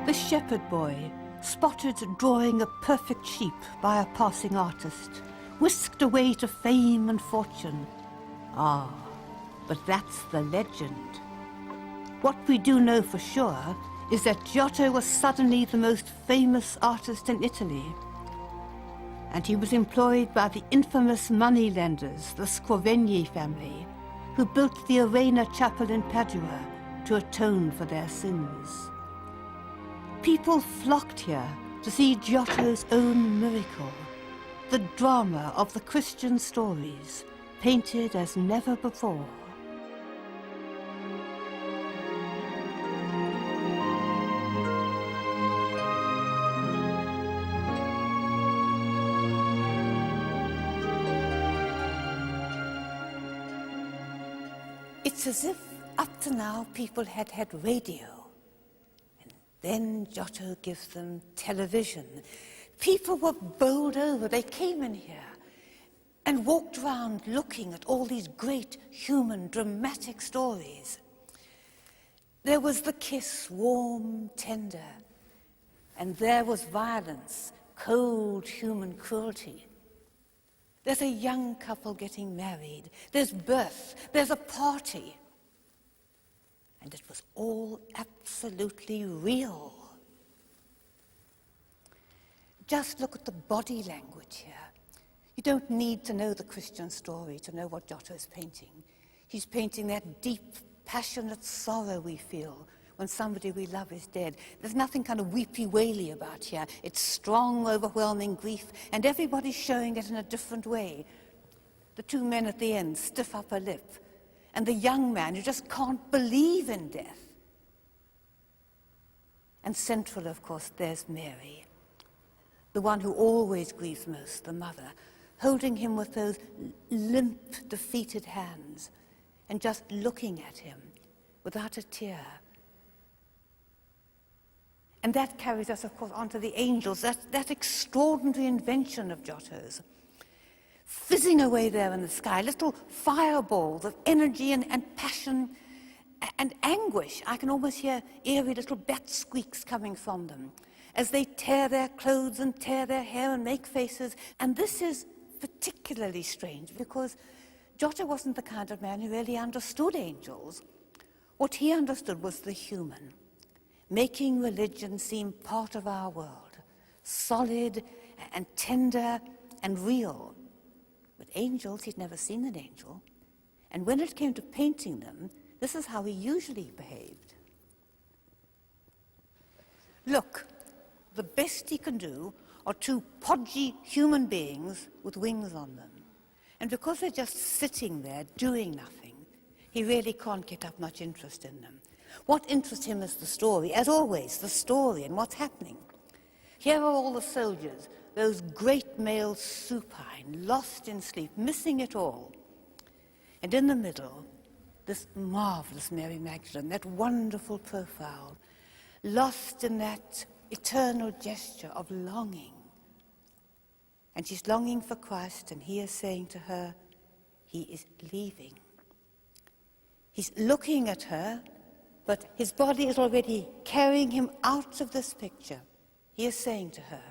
The shepherd boy, spotted drawing a perfect sheep by a passing artist, whisked away to fame and fortune. Ah, but that's the legend. What we do know for sure is that Giotto was suddenly the most famous artist in Italy. And he was employed by the infamous moneylenders, the Scrovegni family, who built the Arena Chapel in Padua to atone for their sins. People flocked here to see Giotto's own miracle, the drama of the Christian stories, painted as never before. It's as if up to now people had had radio. And then Giotto gives them television. People were bowled over. They came in here and walked around looking at all these great human dramatic stories. There was the kiss, warm, tender. And there was violence, cold human cruelty. There's a young couple getting married. There's birth. There's a party. And it was all absolutely real. Just look at the body language here. You don't need to know the Christian story to know what Giotto is painting. He's painting that deep, passionate sorrow we feel when somebody we love is dead. There's nothing kind of weepy-waily about here. It's strong, overwhelming grief, and everybody's showing it in a different way. The two men at the end, stiff upper lip, and the young man who just can't believe in death. And central, of course, there's Mary, the one who always grieves most, the mother, holding him with those limp, defeated hands, and just looking at him without a tear. And that carries us, of course, onto the angels, that extraordinary invention of Giotto's. Fizzing away there in the sky, little fireballs of energy and passion and anguish. I can almost hear eerie little bat squeaks coming from them as they tear their clothes and tear their hair and make faces. And this is particularly strange because Giotto wasn't the kind of man who really understood angels. What he understood was the human, making religion seem part of our world, solid and tender and real. But angels, he'd never seen an angel. And when it came to painting them, this is how he usually behaved. Look, the best he can do are two podgy human beings with wings on them. And because they're just sitting there doing nothing, he really can't get up much interest in them. What interests him is the story, as always, the story and what's happening. Here are all the soldiers, those great males supine, lost in sleep, missing it all. And in the middle, this marvelous Mary Magdalene, that wonderful profile, lost in that eternal gesture of longing. And she's longing for Christ, and he is saying to her, he is leaving. He's looking at her, but his body is already carrying him out of this picture. He is saying to her,